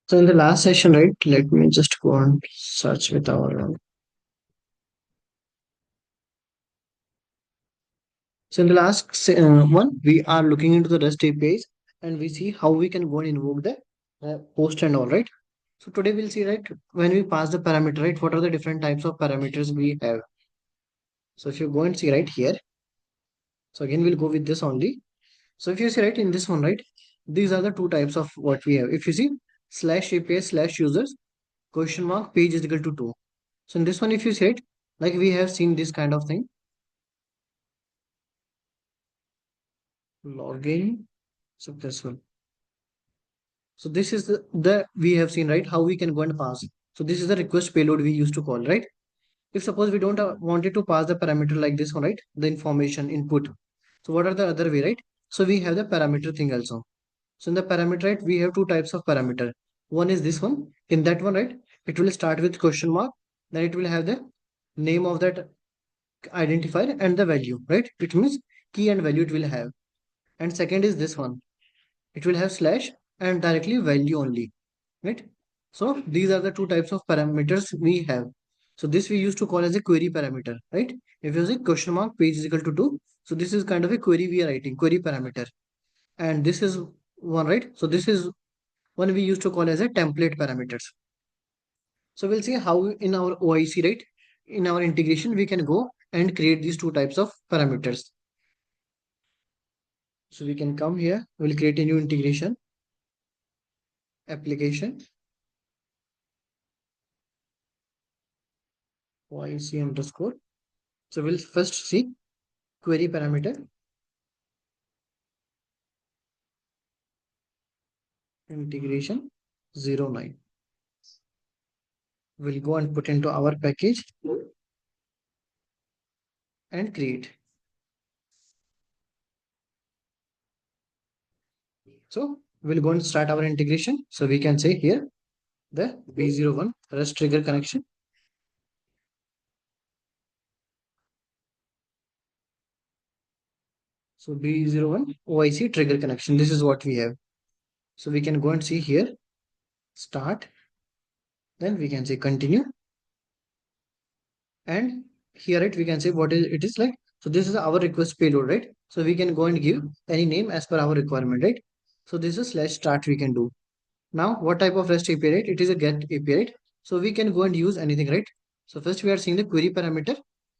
So in the last session, right, let me just go and search with our so in the last one, we are looking into the REST APIs and we see how we can go and invoke the post and all, right? So today we'll see, right, when we pass the parameter, right, what are the different types of parameters we have. So if you go and see right here, so again we'll go with this only. So if you see right in this one, right, these are the two types of what we have. If you see slash API slash users question mark page is equal to 2. So in this one, if you see it, like we have seen this kind of thing, login successful. So this is the we have seen right how we can go and pass. So this is the request payload we used to call, right? If suppose we don't wanted to pass the parameter like this one, right? The information input. So what are the other way, right? So we have the parameter thing also. So in the parameter, right, we have two types of parameter. One is this one. In that one, right, it will start with question mark. Then it will have the name of that identifier and the value, right? It means key and value it will have. And second is this one. It will have slash and directly value only, right? So these are the two types of parameters we have. So this we used to call as a query parameter, right? If you say question mark page is equal to 2, so this is kind of a query we are writing, query parameter. And this is one, right? So this is one we used to call as a template parameters. So we'll see how in our OIC, right? In our integration, we can go and create these two types of parameters. So we can come here, we'll create a new integration application OIC underscore. So we'll first see query parameter integration 09. We'll go and put into our package and create. So we'll go and start our integration. So we can say here the B01 REST trigger connection. So B01 OIC trigger connection. This is what we have. So we can go and see here start. Then we can say continue. And here it we can say what is it is like. So this is our request payload, right? So we can go and give any name as per our requirement, right? So this is slash start we can do. Now, what type of REST API, right? It is a GET API, right? So we can go and use anything, right? So first we are seeing the query parameter.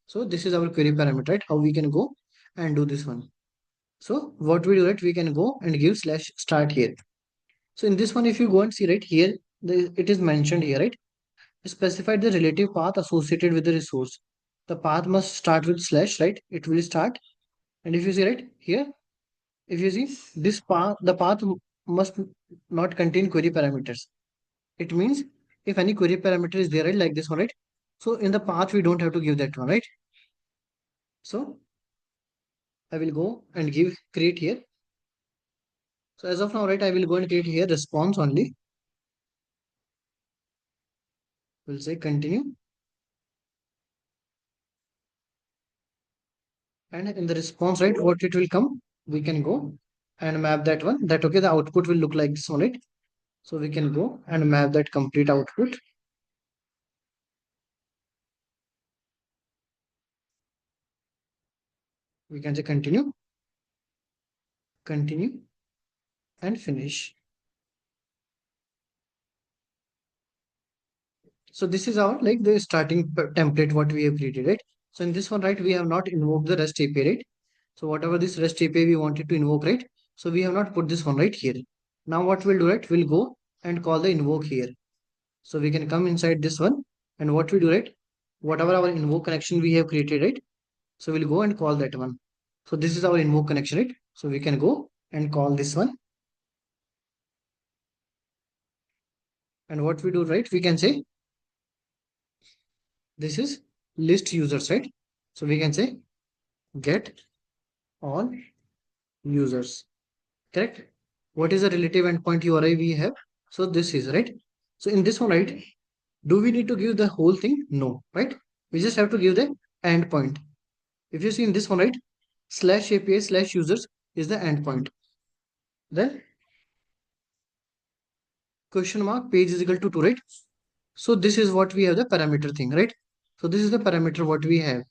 So this is our query parameter, right? How we can go and do this one. So what we do, right? We can go and give slash start here. So in this one, if you go and see right here, it is mentioned here, right? Specify the relative path associated with the resource. The path must start with slash, right? It will start. And if you see right here, if you see this path, the path must not contain query parameters. It means if any query parameter is there, right, like this one, right? So in the path, we don't have to give that one, right? So I will go and give create here. So as of now, right, I will go and create here response only. We'll say continue. And in the response, right, what it will come, we can go and map that one. That okay, the output will look like this one, right? So we can go and map that complete output. We can say continue, continue, and finish. So this is our like the starting template what we have created, right? So in this one, right, we have not invoked the REST API, right? So whatever this REST API we wanted to invoke, right? So we have not put this one right here. Now what we'll do, right? We'll go and call the invoke here. So we can come inside this one and what we do, right? Whatever our invoke connection we have created, right? So we'll go and call that one. So this is our invoke connection, right? So we can go and call this one. And what we do, right? We can say this is list users, right? So we can say get all users, correct? What is the relative endpoint URI we have? So this is right. So in this one, right, do we need to give the whole thing? No, right? We just have to give the endpoint. If you see in this one, right, slash API slash users is the endpoint. Then question mark page is equal to 2, right? So this is what we have the parameter thing, right? So this is the parameter what we have.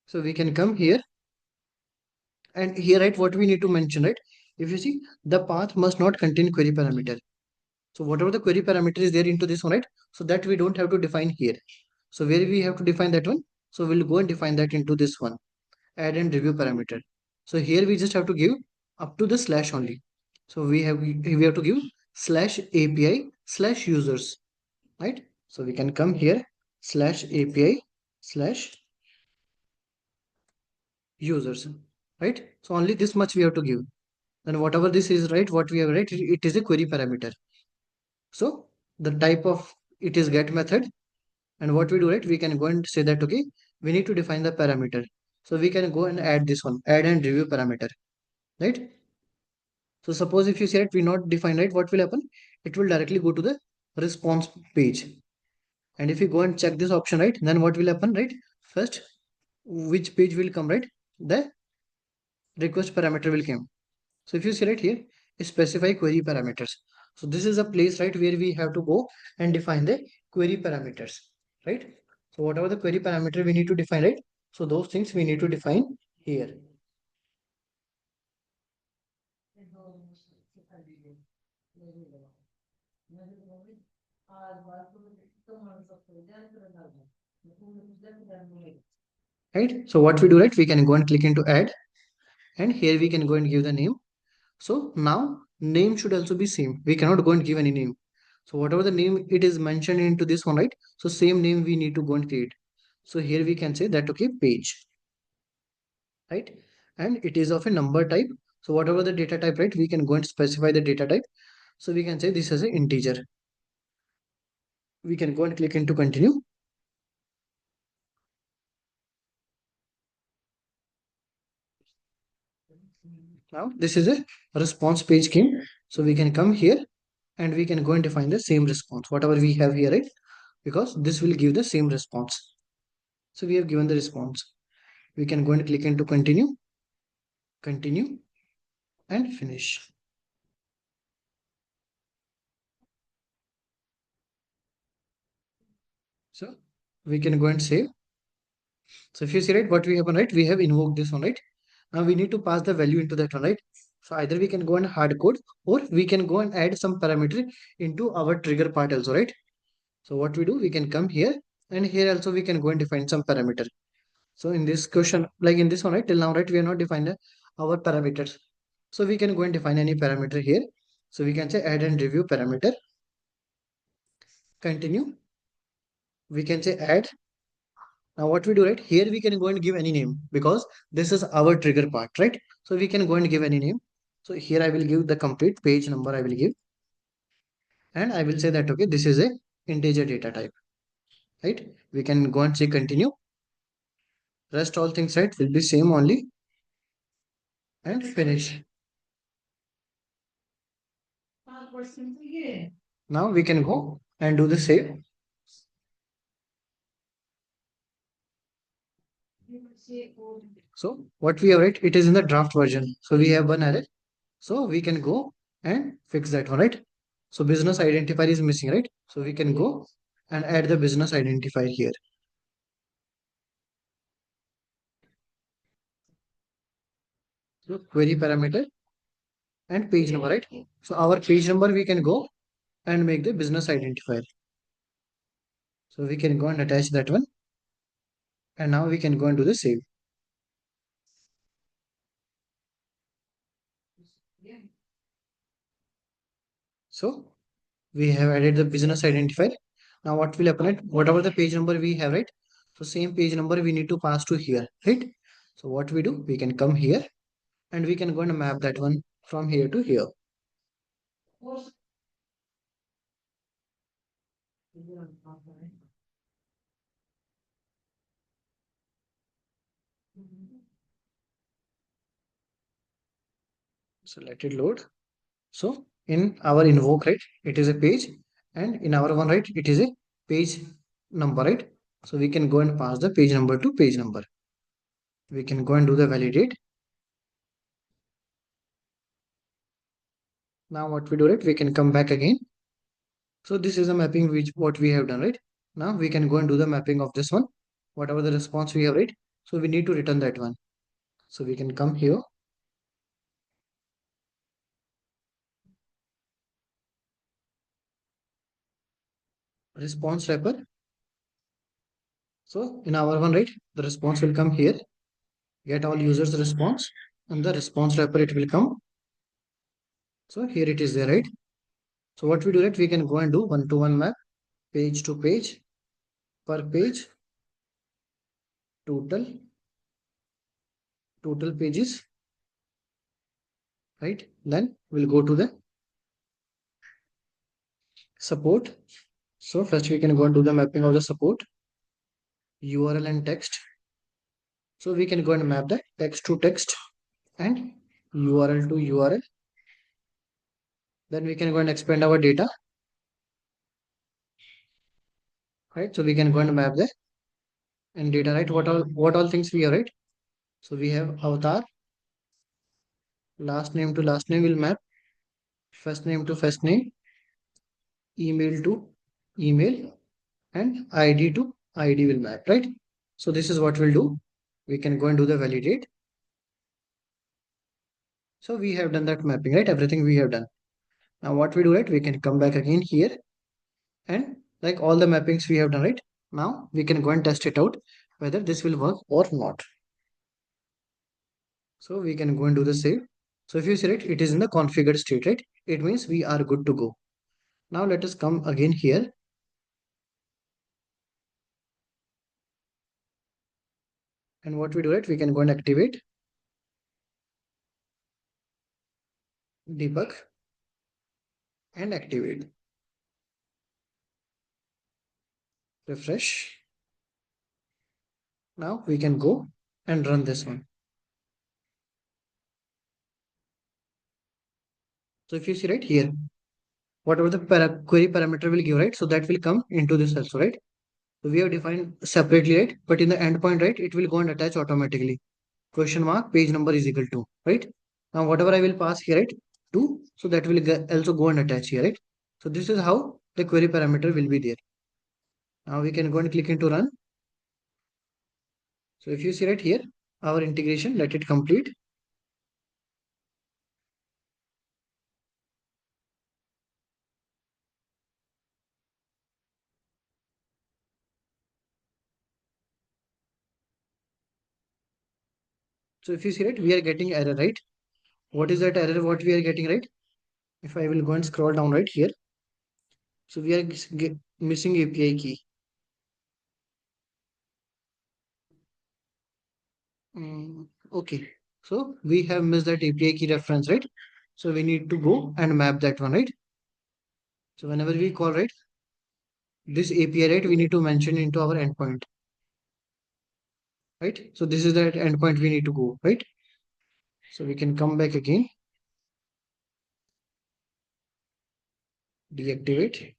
So we can come here and here, right, what we need to mention, right? If you see, the path must not contain query parameter. So whatever the query parameter is there into this one, right? So that we don't have to define here. So where we have to define that one? So we'll go and define that into this one, add and review parameter. So here we just have to give up to the slash only. So we have to give slash API slash users, right? So we can come here slash API slash users, right? So only this much we have to give. Then whatever this is, right, what we have, right, it is a query parameter. So the type of it is get method, and what we do, right, we can go and say that okay, we need to define the parameter. So we can go and add this one, add and review parameter, right? So suppose if you say it we not define, right, what will happen? It will directly go to the response page. And if you go and check this option, right, then what will happen, right? First, which page will come, right? The request parameter will come. So if you select here, specify query parameters. So this is a place, right, where we have to go and define the query parameters, right? So whatever the query parameter we need to define, right? So those things we need to define here. Right? So what we do, right? We can go and click into add, and here we can go and give the name. So now name should also be same. We cannot go and give any name. So whatever the name it is mentioned into this one, right? So same name we need to go and create. So here we can say that okay, page, right? And it is of a number type. So whatever the data type, right? We can go and specify the data type. So we can say this is an integer. We can go and click into continue. Now this is a response page came. So we can come here and we can go and define the same response, whatever we have here, right? Because this will give the same response. So we have given the response. We can go and click into continue, continue, and finish. So we can go and save. So if you see, right, what we have, right, we have invoked this one, right? Now we need to pass the value into that one, right? So either we can go and hard code or we can go and add some parameter into our trigger part also, right? So what we do, we can come here and here also we can go and define some parameter. So in this question, like in this one, right, till now, right, we are not defined our parameters. So we can go and define any parameter here. So we can say add and review parameter, continue. We can say add. Now what we do, right, here we can go and give any name because this is our trigger part, right? So we can go and give any name. So here I will give the complete page number I will give. And I will say that, okay, this is a integer data type, right? We can go and say continue. Rest all things, right, will be same only and finish. Now we can go and do the save. So what we have, right, it is in the draft version. So we have one error. So we can go and fix that one, right? So business identifier is missing, right? So we can go and add the business identifier here. So query parameter and page number, right? So our page number we can go and make the business identifier. So we can go and attach that one. And now we can go and do the save. So we have added the business identifier. Now what will happen, right? Whatever the page number we have, right? So same page number we need to pass to here, right? So what we do, we can come here and we can go and map that one from here to here. So let it load. So in our invoke, right, it is a page, and in our one, right, it is a page number, right? So we can go and pass the page number to page number. We can go and do the validate. Now what we do, right? We can come back again. So this is a mapping which what we have done, right? Now we can go and do the mapping of this one, whatever the response we have, right? So we need to return that one. So we can come here, response wrapper. So in our one, right, the response will come here, get all users response, and the response wrapper it will come. So here it is there, right? So what we do, right, we can go and do one-to-one map, page to page, per page, total, total pages, right? Then we'll go to the support. So first we can go and do the mapping of the support, URL and text. So we can go and map the text to text and URL to URL. Then we can go and expand our data, right? So we can go and map the and data, right? What all things we have, right? So we have avatar, last name to last name will map, first name to first name, email to email, and ID to ID will map, right? So this is what we'll do. We can go and do the validate. So we have done that mapping, right? Everything we have done. Now what we do, right? We can come back again here and like all the mappings we have done, right? Now we can go and test it out whether this will work or not. So we can go and do the save. So if you see it, it is in the configured state, right? It means we are good to go. Now let us come again here. And what we do, right? We can go and activate, debug, and activate. Refresh. Now we can go and run this one. So if you see right here, whatever the query parameter will give, right? So that will come into this also, right? So we have defined separately, right? But in the endpoint, right, it will go and attach automatically. Question mark page number is equal to, right? Now whatever I will pass here, right, to, so that will also go and attach here, right? So this is how the query parameter will be there. Now we can go and click into run. So if you see right here, our integration, let it complete. So if you see right, we are getting error, right? What is that error? What we are getting, right? If I will go and scroll down right here, so we are missing API key. Okay, so we have missed that API key reference, right? So we need to go and map that one, right? So whenever we call, right, this API, right, we need to mention into our endpoint, right? So this is that endpoint we need to go, right? So we can come back again, deactivate,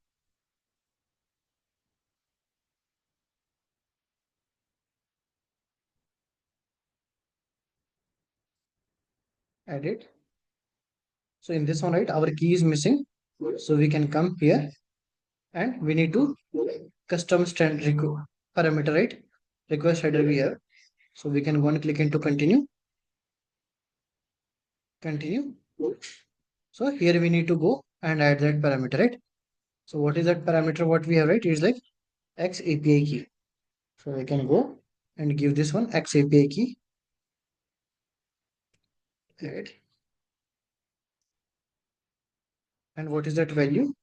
edit. So in this one, right, our key is missing. So we can come here and we need to custom parameter, right? Request header we have. So we can go and click into continue, continue. So here we need to go and add that parameter, right? So what is that parameter? What we have, right? Is like X API key. So we can go and give this one X API key. Add. And what is that value?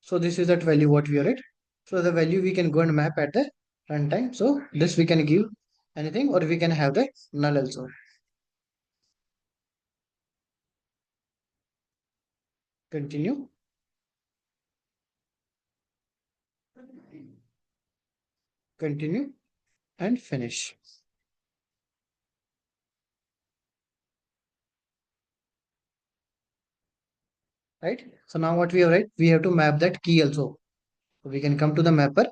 So this is that value what we are at. So the value we can go and map at the runtime. So this we can give anything or we can have the null also. Continue. Continue and finish. Right. So now what we have, right? We have to map that key also. So we can come to the mapper.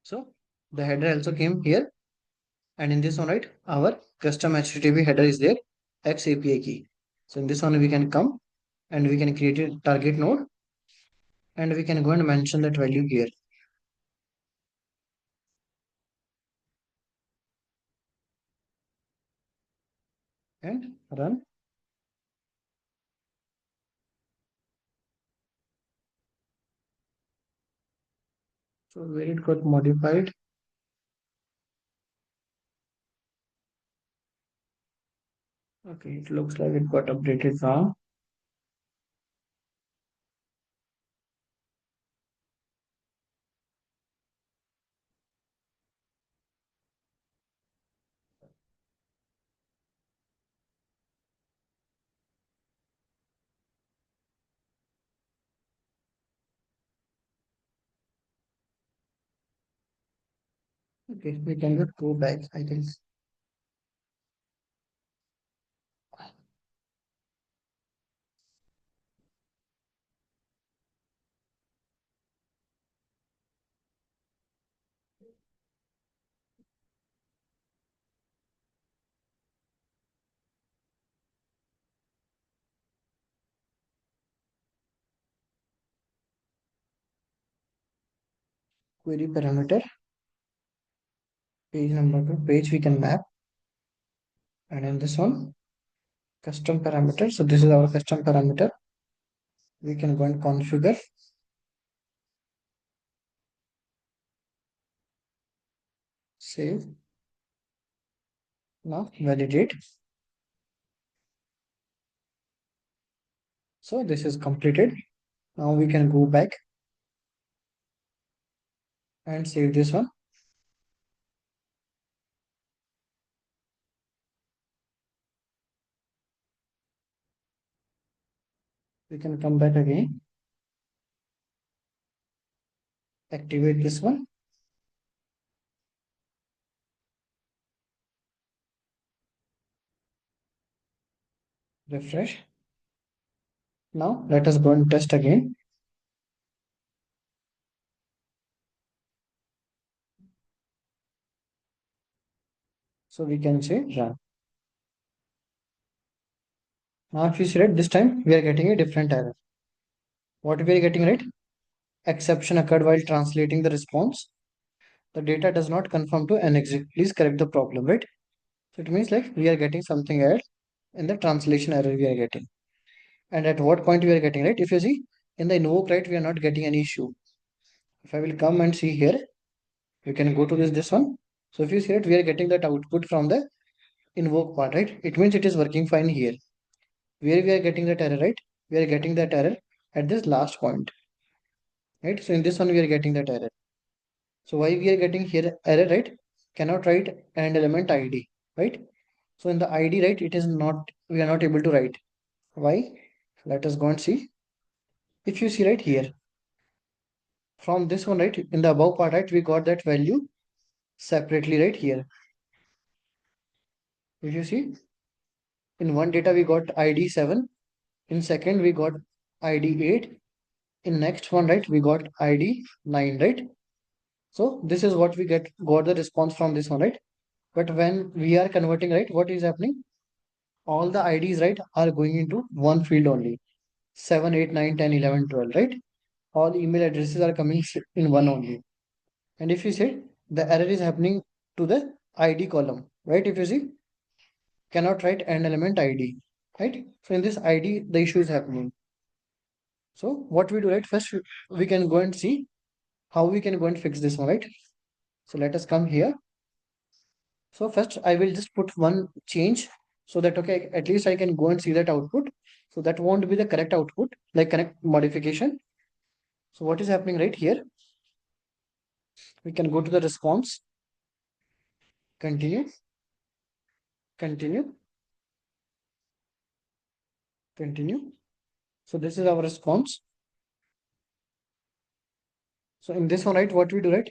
So the header also came here, and in this one, right, our custom HTTP header is there, X API key. So in this one, we can come and we can create a target node, and we can go and mention that value here and run. So where it got modified. Okay, it looks like it got updated now. Okay, we can just go back, I think. Query parameter, page number to page we can map, and in this one, custom parameter. So this is our custom parameter. We can go and configure, save. Now validate. So this is completed. Now we can go back and save this one. We can come back again, activate this one, refresh. Now let us go and test again. So we can say run. Now if you see it, this time we are getting a different error. What we are getting, right? Exception occurred while translating the response. The data does not conform to an exit. Please correct the problem, right? So it means like we are getting something else in the translation error we are getting. And at what point we are getting, right? If you see in the invoke, right, we are not getting any issue. If I will come and see here, you can go to this one. So if you see it, we are getting that output from the invoke part, right? It means it is working fine here. Where we are getting that error, right? We are getting that error at this last point, right? So in this one, we are getting that error. So why we are getting here error, right? Cannot write and element ID, right? So in the ID, right, it is not, we are not able to write. Why? Let us go and see. If you see right here, from this one, right, in the above part, right, we got that value separately right here. If you see, in one data we got ID 7, in second we got ID 8, in next one, right, we got ID 9, right? So this is what we got the response from this one, right? But when we are converting, right, what is happening? All the IDs, right, are going into one field only. 7, 8, 9, 10, 11, 12, right? All email addresses are coming in one only. And if you say the error is happening to the ID column, right? If you see, cannot write an element ID, right? So in this ID, the issue is happening. So what we do, right? First, we can go and see how we can go and fix this one, right? So let us come here. So first, I will just put one change so that, okay, at least I can go and see that output. So that won't be the correct output, like correct modification. So what is happening right here? We can go to the response, continue, continue, continue. So this is our response. So in this one, right, what we do, right?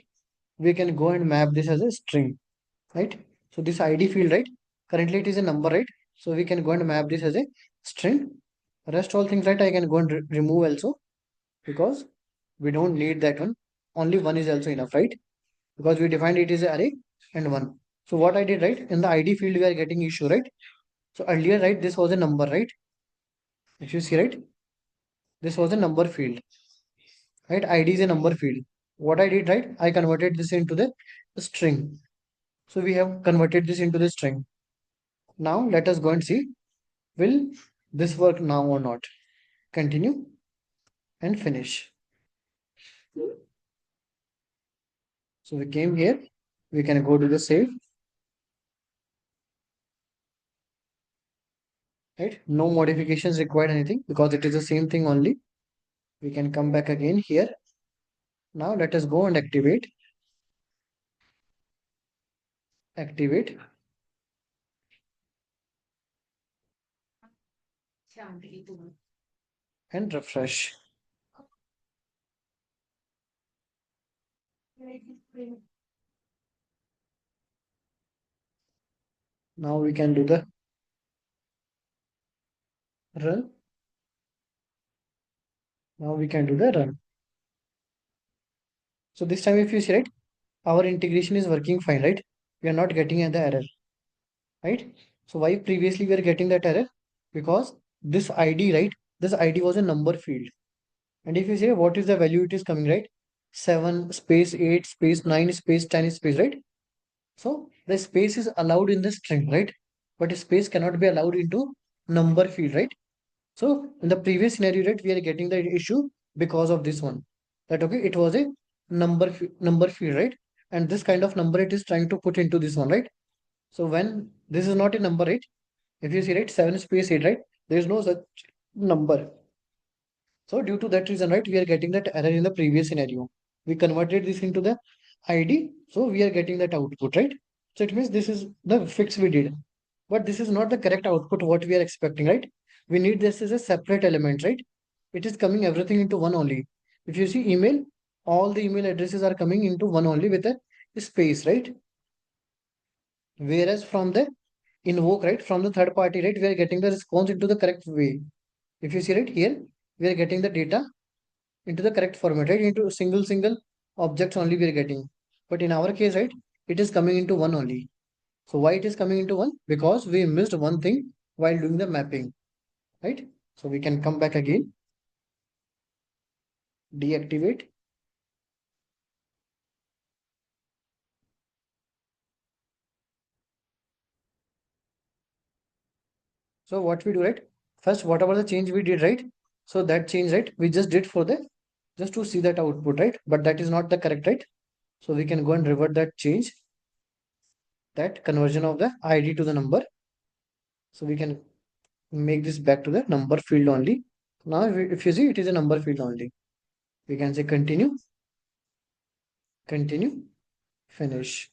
We can go and map this as a string, right? So this ID field, right? Currently it is a number, right? So we can go and map this as a string. Rest all things, right? I can go and remove also because we don't need that one. Only one is also enough, right? because we defined it as an array and one. So what I did, right, in the ID field we are getting issue, right? So earlier, right, this was a number, right? If you see, right, this was a number field, right? ID is a number field. What I did, right, I converted this into the string. So we have converted this into the string. Now let us go and see, will this work now or not? Continue and finish. So we came here, we can go to the save, right? No modifications required anything because it is the same thing only. We can come back again here. Now let us go and activate, activate and refresh. Now we can do the run. Now we can do the run. So this time if you see, right, our integration is working fine, right? We are not getting the error, right? So why previously we are getting that error? Because this ID, right? This ID was a number field. And if you say what is the value it is coming, right? 7 space 8 space 9 space 10 space, right? So the space is allowed in the string, right? But space cannot be allowed into number field, right? So in the previous scenario, right, we are getting the issue because of this one. That okay, it was a number field, right? And this kind of number it is trying to put into this one, right? So when this is not a number, right? If you see, right, 7 space 8, right? There is no such number. So due to that reason, right, we are getting that error in the previous scenario. We converted this into the ID, so we are getting that output, right? So it means this is the fix we did. But this is not the correct output what we are expecting, right? We need this as a separate element, right? It is coming everything into one only. If you see email, all the email addresses are coming into one only with a space, right? Whereas from the invoke, right, from the third party, right, we are getting the response into the correct way. If you see right here, we are getting the data into the correct format, right? Into single objects only we are getting. But in our case, right, it is coming into one only. So why it is coming into one? Because we missed one thing while doing the mapping, right? So we can come back again, deactivate. So what we do, right? First, whatever the change we did, right? So that change, right? We just did for the, just to see that output, right? But that is not the correct, right? So we can go and revert that change, that conversion of the ID to the number. So we can make this back to the number field only. Now, if you see, it is a number field only. We can say continue, continue, finish.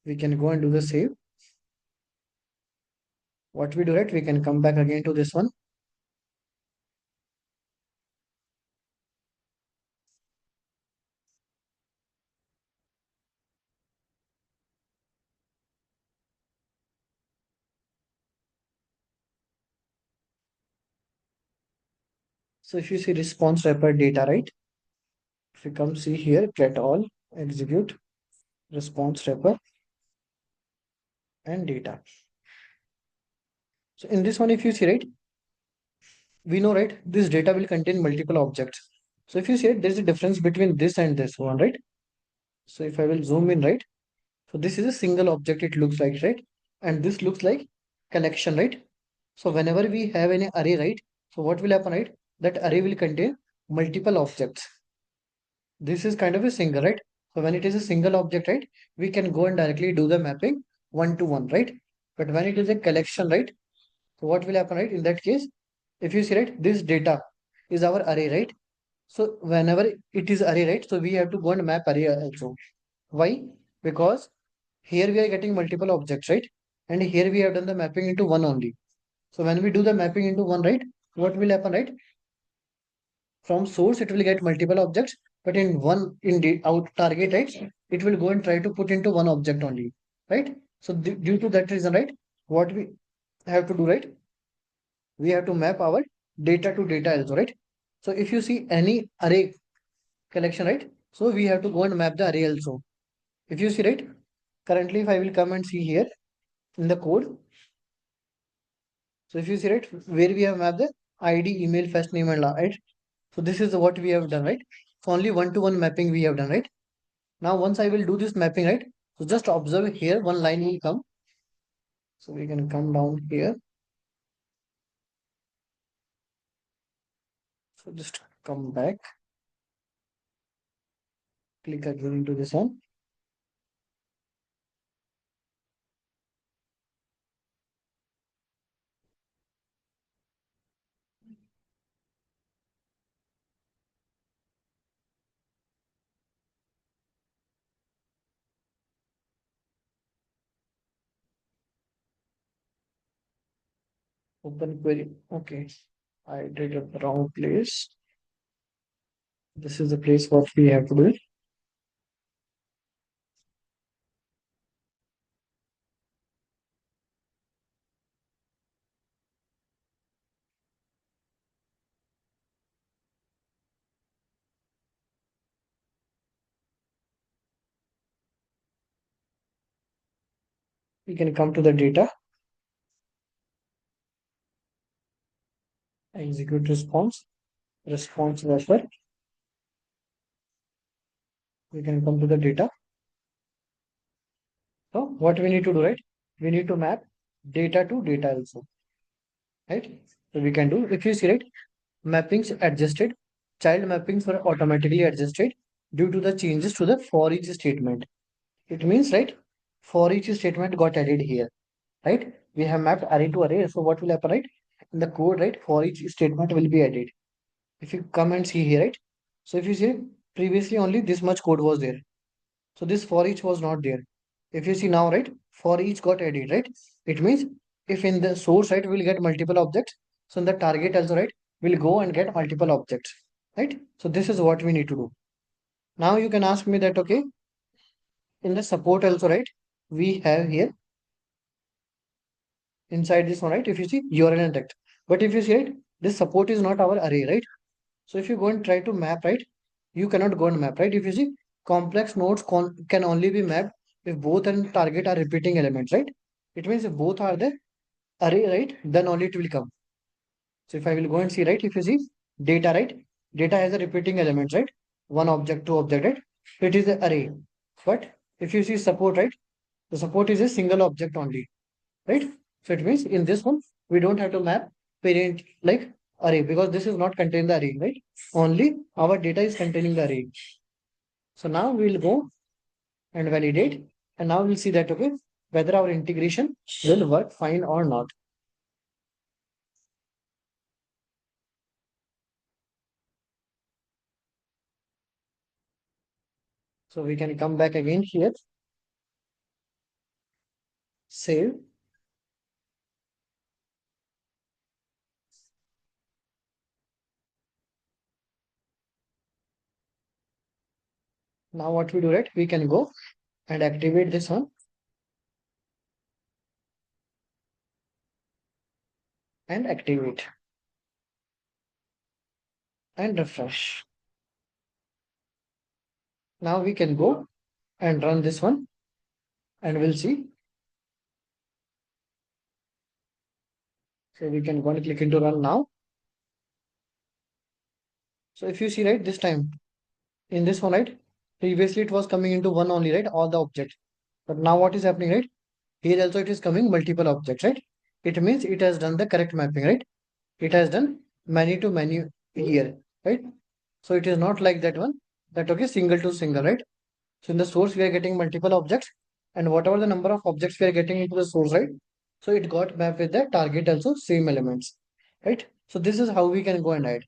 We can go and do the save. What we do, right? We can come back again to this one. So if you see response wrapper data, right? If you come see here, get all, execute, response wrapper and data. So in this one, if you see, right, we know, right, this data will contain multiple objects. So if you see it, there's a difference between this and this one, right? So if I will zoom in, right? So this is a single object, it looks like, right? And this looks like collection, right? So whenever we have any array, right? So what will happen, right? That array will contain multiple objects. This is kind of a single, right? So when it is a single object, right, we can go and directly do the mapping one to one, right? But when it is a collection, right? So what will happen, right? In that case, if you see, right, this data is our array, right? So whenever it is array, right? So we have to go and map array also. Why? Because here we are getting multiple objects, right? And here we have done the mapping into one only. So when we do the mapping into one, right? What will happen, right? From source, it will get multiple objects, but in one, in the out target, right? It will go and try to put into one object only, right? So due to that reason, right? What we have to do, right? We have to map our data to data also, right? So if you see any array, collection, right? So we have to go and map the array also. If you see, right, currently if I will come and see here in the code, so if you see, right, where we have mapped the ID, email, first name and last, right? So this is what we have done, right? So only one-to-one mapping we have done, right? Now once I will do this mapping, right? So just observe here, one line will come. So we can come down here. So just come back, click again into this one. Open query. Okay, I did it the wrong place. This is the place what we have to do. We can come to the data, execute response, response wrapper. We can come to the data. So what we need to do, right? We need to map data to data also, right? So we can do, if you see, right, mappings adjusted, child mappings were automatically adjusted due to the changes to the for each statement. It means, right, for each statement got added here, right? We have mapped array to array. So what will happen, right? In the code, right, for each statement will be added. If you come and see here, right? So if you see, previously only this much code was there. So this for each was not there. If you see now, right, for each got added, right? It means if in the source, right, we'll get multiple objects. So in the target also, right, we'll go and get multiple objects, right? So this is what we need to do. Now you can ask me that, okay, in the support also, right, we have here inside this one, right? If you see URL and text, but if you see it, this support is not our array, right? So if you go and try to map, right, you cannot go and map, right? If you see complex nodes can only be mapped if both and target are repeating elements, right? It means if both are the array, right, then only it will come. So if I will go and see, right, if you see data, right, data has a repeating elements, right? One object, two object, right? It is the array. But if you see support, right, the support is a single object only, right? So it means in this one, we don't have to map parent like array because this is not contain the array, right? Only our data is containing the array. So now we'll go and validate, and now we'll see that, okay, whether our integration will work fine or not. So we can come back again here, save. Now what we do, right? We can go and activate this one and activate and refresh. Now we can go and run this one and we'll see. So we can go and click into run now. So if you see, right, this time in this one, right, previously it was coming into one only, right, all the objects. But now what is happening, right? Here also it is coming multiple objects, right? It means it has done the correct mapping, right? It has done many to many here, right? So it is not like that one, that okay, single to single, right? So in the source we are getting multiple objects, and whatever the number of objects we are getting into the source, right? So it got mapped with the target also same elements, right? So this is how we can go and add.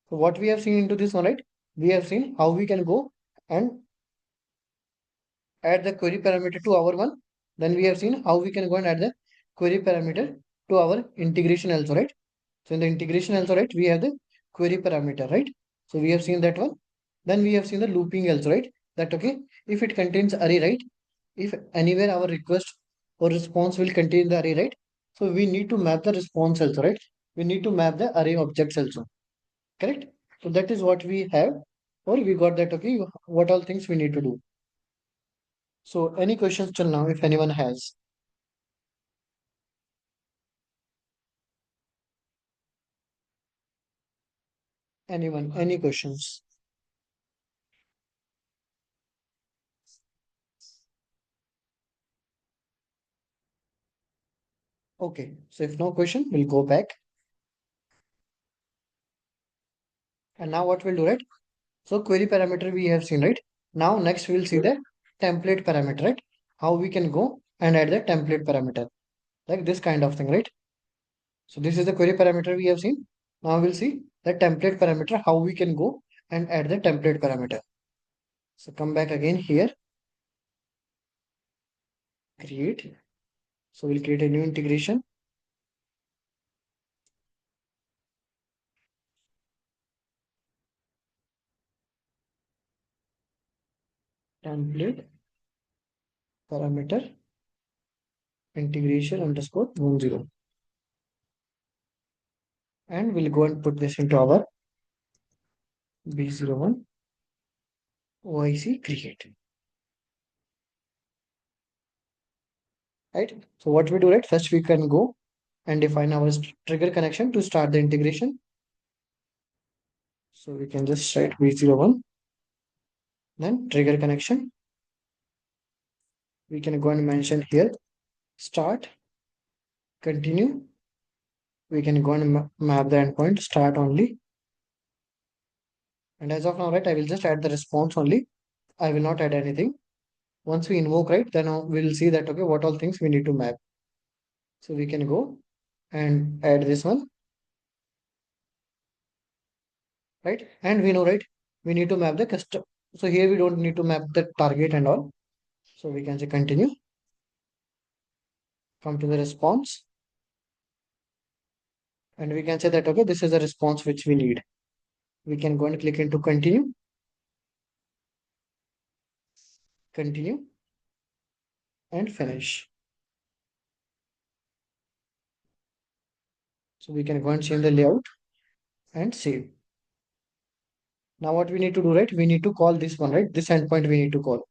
So what we have seen into this one, right? We have seen how we can go and add the query parameter to our one. Then we have seen how we can go and add the query parameter to our integration also, right? So in the integration also, right, we have the query parameter, right? So we have seen that one. Then we have seen the looping also, right? That okay, if it contains array, right? If anywhere our request or response will contain the array, right? So we need to map the response also, right? We need to map the array objects also, correct? So that is what we have. or we got that, okay, what all things we need to do. So any questions till now, if anyone has? Anyone, any questions? Okay, so if no question, we'll go back. And now what we'll do, right? So query parameter we have seen, right? Now next we'll see the template parameter, right? How we can go and add the template parameter, like this kind of thing, right? So this is the query parameter we have seen. Now we'll see the template parameter, how we can go and add the template parameter. So come back again here, create. So we'll create a new integration. Template parameter integration underscore 10. And we'll go and put this into our B01 OIC create. Right? So what we do, right? First we can go and define our trigger connection to start the integration. So we can just write B01, then trigger connection. We can go and mention here start, continue. We can go and map the endpoint start only. And as of now, right, I will just add the response only. I will not add anything. Once we invoke, right, then we'll see that, okay, what all things we need to map. So we can go and add this one, right? And we know, right, we need to map the custom. So here we don't need to map the target and all. So we can say continue, come to the response. And we can say that, okay, this is a response which we need. We can go and click into continue, continue, and finish. So we can go and change the layout and save. Now what we need to do, right? We need to call this one, right? This endpoint we need to call.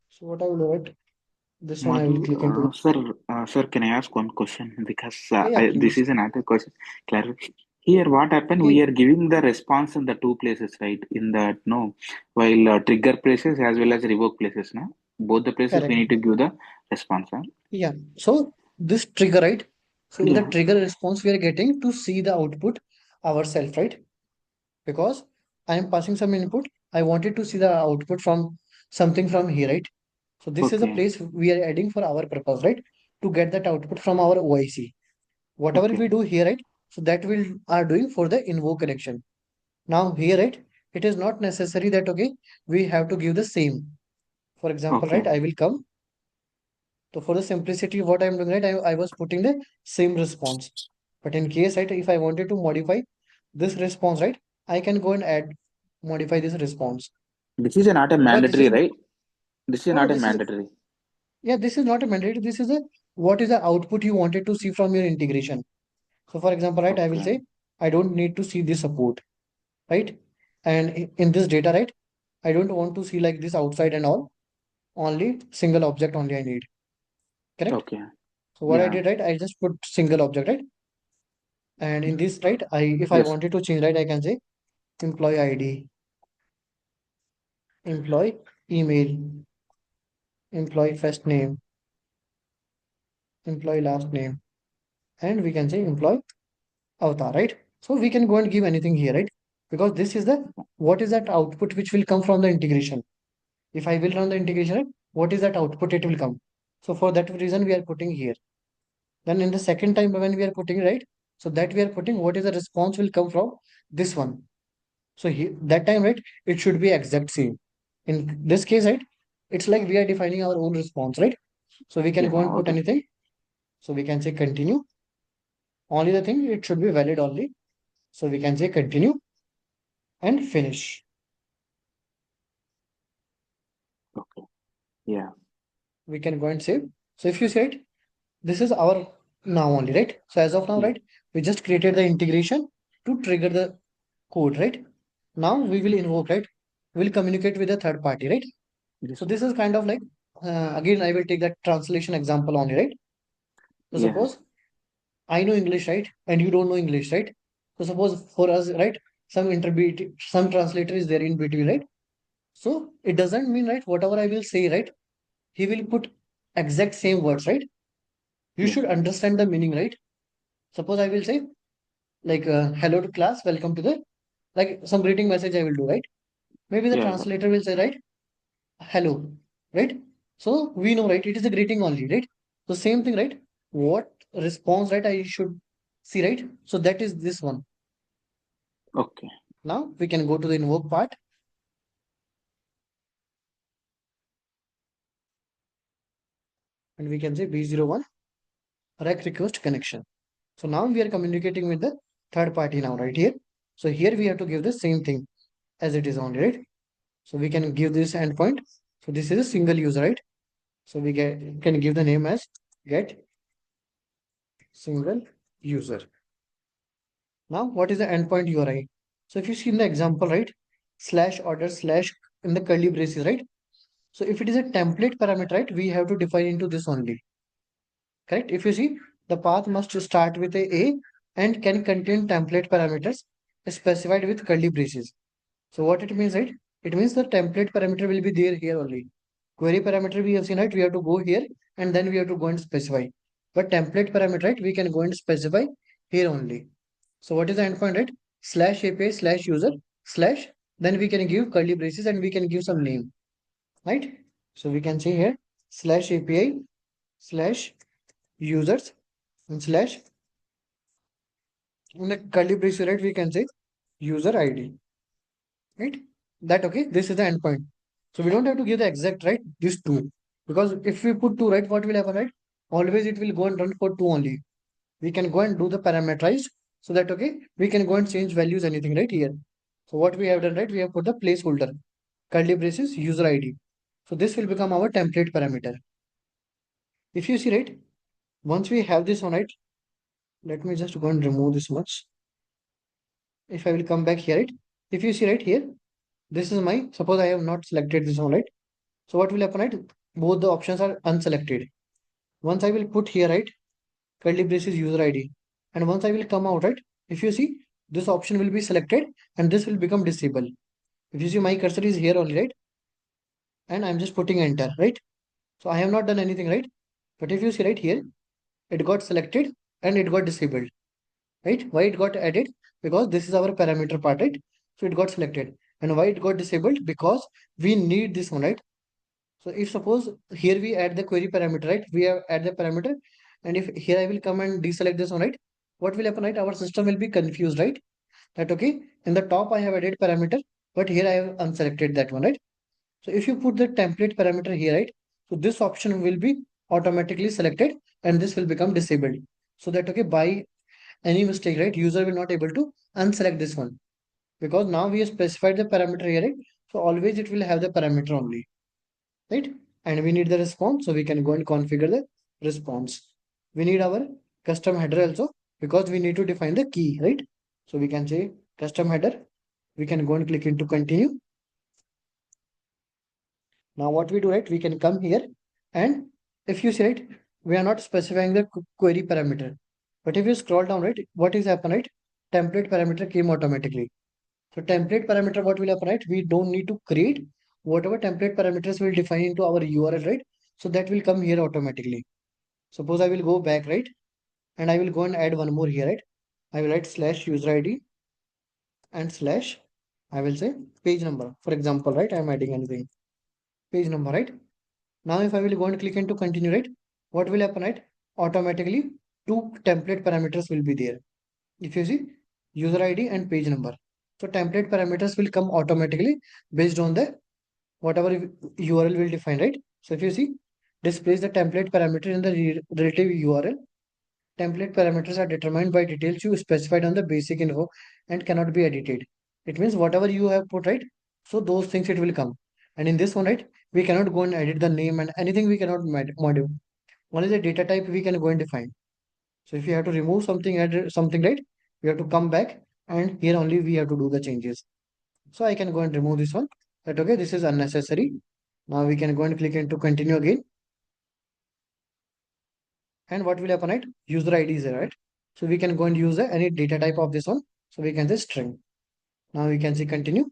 So what I will do, right? This one I will click into. Sir, can I ask one question? Because Yeah, this please. is another question. Here, what happened? Yeah, We are giving the response in the two places, right? In the no, while trigger places as well as revoke places, no? Both the places we correct. need to give the response, huh? Yeah. So this trigger, right? So in the Yeah. trigger response, we are getting to see the output ourselves, right? Because I am passing some input. I wanted to see the output from something from here, right? So this is a Okay. place we are adding for our purpose, right? To get that output from our OIC. Whatever Okay. we do here, right? So that we are doing for the invoke connection. Now here, right? It is not necessary that, okay, we have to give the same. For example, Okay. right? I will come. So for the simplicity, what I'm doing, right? I was putting the same response. But in case, right, if I wanted to modify this response, right, I can go and modify this response. This is not a Because this mandatory, is, right? This is no, not a this is, mandatory. yeah, this is not a mandate. This is a, what is the output you wanted to see from your integration. So for example, right, I will Okay. say, I don't need to see this support, right? And in this data, right, I don't want to see like this outside and all, only single object only I need, correct? Okay. So what I Yeah. did, right, I just put single object, right? And in this, right, if I Yes. wanted to change, right, I can say employee ID, employee email, employee first name, employee last name, and we can say employee avatar, right? So we can go and give anything here, right? Because this is the, what is that output which will come from the integration. If I will run the integration, right, what is that output it will come. So for that reason, we are putting here. Then in the second time when we are putting, right, so that we are putting what is the response will come from this one. So that time, right, it should be exact same. In this case, right, it's like we are defining our own response, right? So we can Yeah. go and put Okay. anything. So we can say continue. Only the thing, it should be valid only. So we can say continue and finish. Okay. Yeah. We can go and save. So if you said this is our now only, right? So as of now, Yeah. right, we just created the integration to trigger the code, right? Now we will invoke, right? We'll communicate with a third party, right? Yes, So this is kind of like, again, I will take that translation example only, right? So yeah, suppose I know English, right? And you don't know English, right? So suppose for us, right? Some intermediate, some translator is there in between, right? So it doesn't mean, right? Whatever I will say, right? He will put exact same words, right? You yeah, should understand the meaning, right? Suppose I will say like, hello to class, welcome to the, like some greeting message I will do, right? Maybe the yeah, yeah. translator will say, right? Hello, right? So we know, right? It is a greeting only, right? So same thing, right? What response, right? I should see, right? So that is this one. Okay. Now we can go to the invoke part and we can say B01 rec request connection. So now we are communicating with the third party now, right here. So here we have to give the same thing as it is only, right? So we can give this endpoint. So this is a single user, right? So we can give the name as get single user. Now, what is the endpoint URI? So if you see in the example, right, slash order slash in the curly braces, right? So if it is a template parameter, right, we have to define into this only, correct? If you see, the path must start with a and can contain template parameters specified with curly braces. So what it means, right? It means the template parameter will be there here only. Query parameter we have seen, right? We have to go here and then we have to go and specify. But template parameter, right? We can go and specify here only. So what is the endpoint, right? Slash API slash user slash, then we can give curly braces and we can give some name, right? So we can say here slash API slash users and slash, in the curly braces, right? We can say user ID, right? That okay, this is the endpoint. So we don't have to give the exact, right? These two. Because if we put two, right, what will happen, right? Always it will go and run for two only. We can go and do the parameterized so that okay, we can go and change values, anything, right here. So what we have done, right? We have put the placeholder, curly braces, user ID. So this will become our template parameter. If you see, right, once we have this on, right, let me just go and remove this much. If I will come back here, right, if you see right here, this is my, suppose I have not selected this one, right? So what will happen, right? Both the options are unselected. Once I will put here, right, curly braces user ID, and once I will come out, right, if you see, this option will be selected and this will become disabled. If you see, my cursor is here only, right, and I'm just putting enter, right? So I have not done anything, right? But if you see right here, it got selected and it got disabled, right? Why it got added? Because this is our parameter part, right? So it got selected. And why it got disabled? Because we need this one, right? So if suppose here we add the query parameter, right? We have add the parameter, and if here I will come and deselect this one, right? What will happen, right? Our system will be confused, right? That okay, in the top I have added parameter, but here I have unselected that one, right? So if you put the template parameter here, right? So this option will be automatically selected and this will become disabled. So that okay, by any mistake, right? User will not able to unselect this one because now we have specified the parameter here, right? So always it will have the parameter only, right? And we need the response, so we can go and configure the response. We need our custom header also because we need to define the key, right? So we can say custom header. We can go and click into continue. Now what we do, right? We can come here and if you see, right, we are not specifying the query parameter. But if you scroll down, right, what is happen, right? Template parameter came automatically. So template parameter, what will happen, right? We don't need to create whatever template parameters will define into our URL, right? So that will come here automatically. Suppose I will go back, right? And I will go and add one more here, right? I will write slash user ID and slash, I will say page number. For example, right? I'm adding anything. Page number, right? Now if I will go and click into continue, right? What will happen, right? Automatically two template parameters will be there. If you see user ID and page number. So template parameters will come automatically based on the whatever URL will define, right? So if you see, displays the template parameter in the relative URL. Template parameters are determined by details you specified on the basic info and cannot be edited. It means whatever you have put, right? So those things it will come. And in this one, right, we cannot go and edit the name and anything we cannot modify. Only the data type we can go and define. So if you have to remove something, add something, right, we have to come back and here only we have to do the changes. So I can go and remove this one. That okay, this is unnecessary. Now we can go and click into continue again. And what will happen, right? User ID is there, right? So we can go and use any data type of this one. So we can say string. Now we can see continue.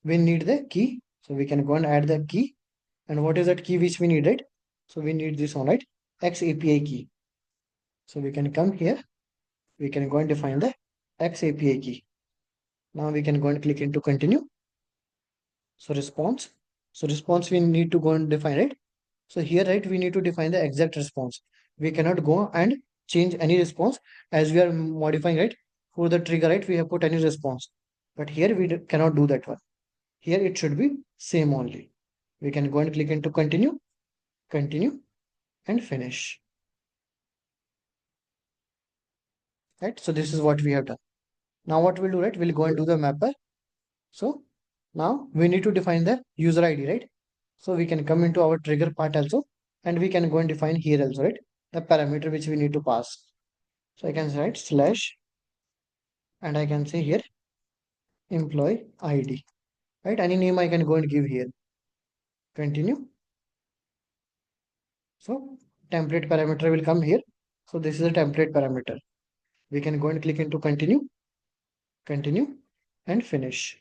We need the key. So we can go and add the key. And what is that key which we need, right? So we need this one, right? XAPI key. So we can come here. We can go and define the XAPI key. Now we can go and click into continue. So response. So response we need to go and define it. So here, right, we need to define the exact response. We cannot go and change any response as we are modifying, right? For the trigger, right, we have put any response. But here we cannot do that one. Here it should be same only. We can go and click into continue, continue, and finish. Right. So this is what we have done. Now what we'll do, right? We'll go and do the mapper. So now we need to define the user ID, right? So we can come into our trigger part also, and we can go and define here also, right? The parameter which we need to pass. So I can write slash, and I can say here employee ID, right? Any name I can go and give here. Continue. So template parameter will come here. So this is a template parameter. We can go and click into continue, continue, and finish.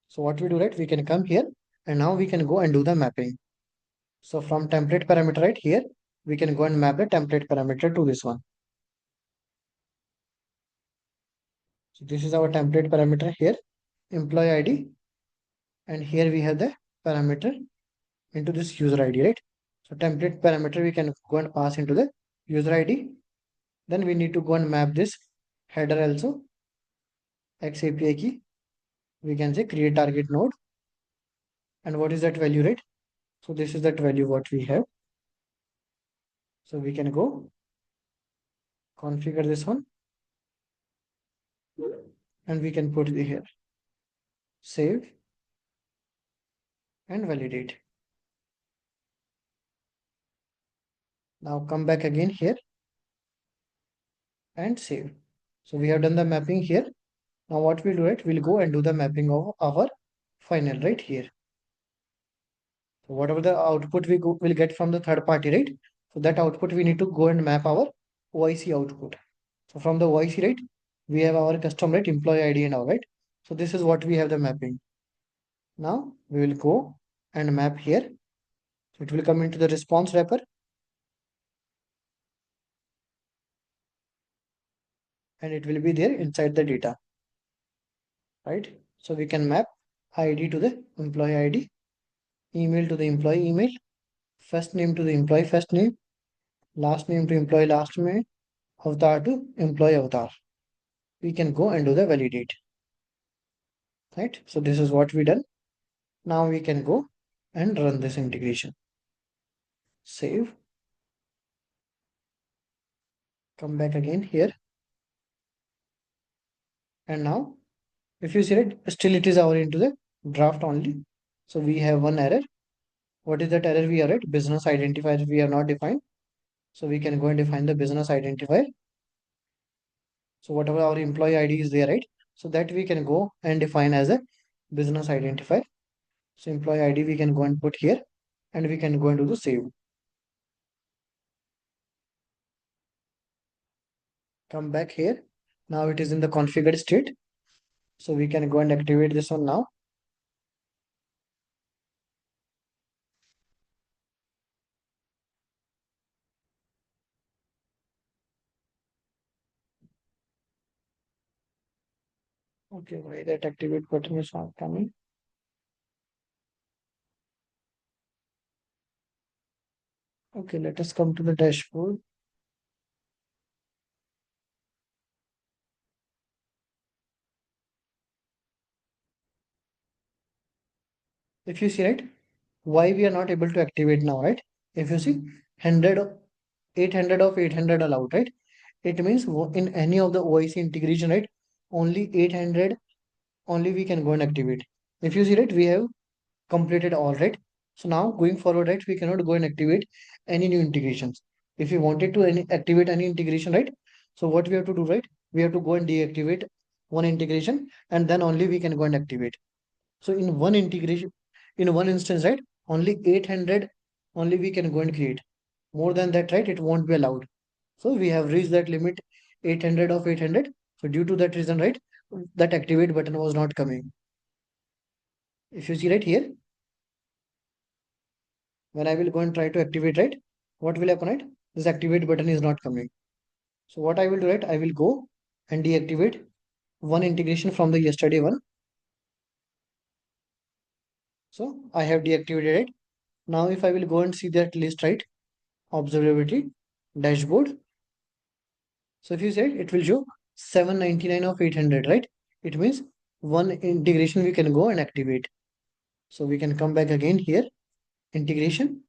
So what we do, right? We can come here, and now we can go and do the mapping. So from template parameter right here, we can go and map the template parameter to this one. So this is our template parameter here, employee ID, and here we have the parameter into this user ID, right? So template parameter we can go and pass into the user ID. Then we need to go and map this header also, XAPI key. We can say create target node. And what is that value, right? So this is that value what we have. So we can go configure this one, and we can put it here, save and validate. Now come back again here and save. So we have done the mapping here. Now what we'll do, right? We'll go and do the mapping of our final right here. So whatever the output we will get from the third party, right? So that output we need to go and map our OIC output. So from the OIC, right, we have our custom, right, employee ID and all, right? So this is what we have the mapping. Now we will go and map here. So it will come into the response wrapper. And it will be there inside the data, right? So we can map ID to the employee ID, email to the employee email, first name to the employee first name, last name to employee last name, avatar to employee avatar. We can go and do the validate, right? So this is what we done. Now we can go and run this integration. Save. Come back again here. And now if you see it, still it is our into the draft only. So we have one error. What is that error we are at? Business identifier we are not defined. So we can go and define the business identifier. So whatever our employee ID is there, right? So that we can go and define as a business identifier. So employee ID we can go and put here, and we can go and do the save. Come back here. Now it is in the configured state. So we can go and activate this one now. Okay, why that activate button is not coming? Okay, let us come to the dashboard. If you see, right, why we are not able to activate now, right? If you see 100 of 800 of 800 allowed, right? It means in any of the OIC integration, right? Only 800 only we can go and activate. If you see, right, we have completed all, right? So now going forward, right, we cannot go and activate any new integrations. If we wanted to activate any integration, right? So what we have to do, right? We have to go and deactivate one integration, and then only we can go and activate. So in one integration, in one instance, right, only 800 only we can go and create. More than that, right, it won't be allowed. So we have reached that limit 800 of 800. So due to that reason, right, that activate button was not coming. If you see right here, when I will go and try to activate, right, what will happen, right? This activate button is not coming. So what I will do, right, I will go and deactivate one integration from the yesterday one. So I have deactivated it. Now if I will go and see that list, right, observability dashboard. So if you said it will show 799 of 800, right? It means one integration we can go and activate. So we can come back again here, integration.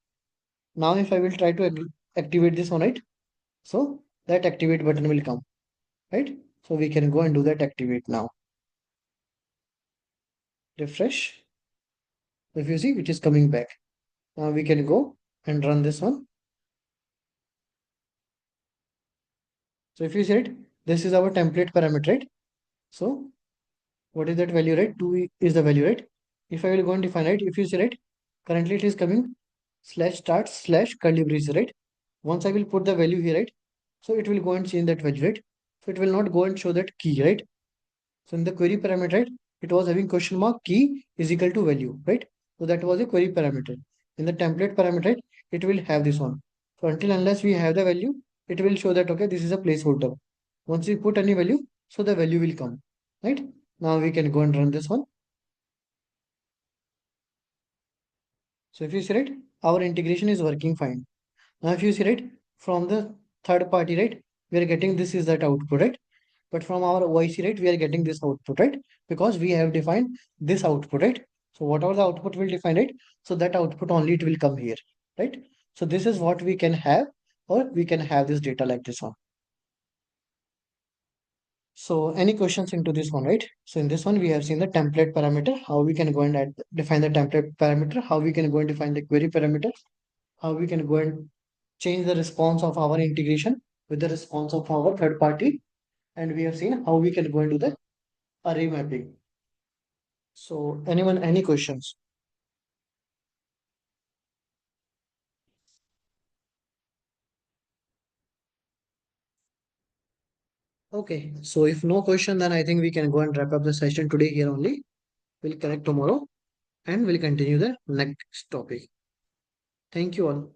Now if I will try to activate this one, right? So that activate button will come, right? So we can go and do that activate now. Refresh. If you see, it is coming back. Now we can go and run this one. So if you said this is our template parameter, right? So what is that value, right? 2 is the value, right? If I will go and define, right? If you see, right, currently it is coming slash start slash curly brace, right? Once I will put the value here, right? So it will go and change that value, right? So it will not go and show that key, right? So in the query parameter, right, it was having question mark key is equal to value, right? So that was a query parameter. In the template parameter, right, it will have this one. So until unless we have the value, it will show that, okay, this is a placeholder. Once we put any value, so the value will come, right? Now we can go and run this one. So if you see, right, our integration is working fine. Now if you see, right, from the third party, right, we are getting this is that output, right? But from our OIC, right, we are getting this output, right? Because we have defined this output, right? So whatever the output will define, right? So that output only it will come here, right? So this is what we can have, or we can have this data like this one. So any questions into this one, right? So in this one, we have seen the template parameter, how we can go and define the template parameter, how we can go and define the query parameter, how we can go and change the response of our integration with the response of our third party. And we have seen how we can go and do the array mapping. So anyone, any questions? Okay, so if no question, then I think we can go and wrap up the session today here only. We'll connect tomorrow and we'll continue the next topic. Thank you all.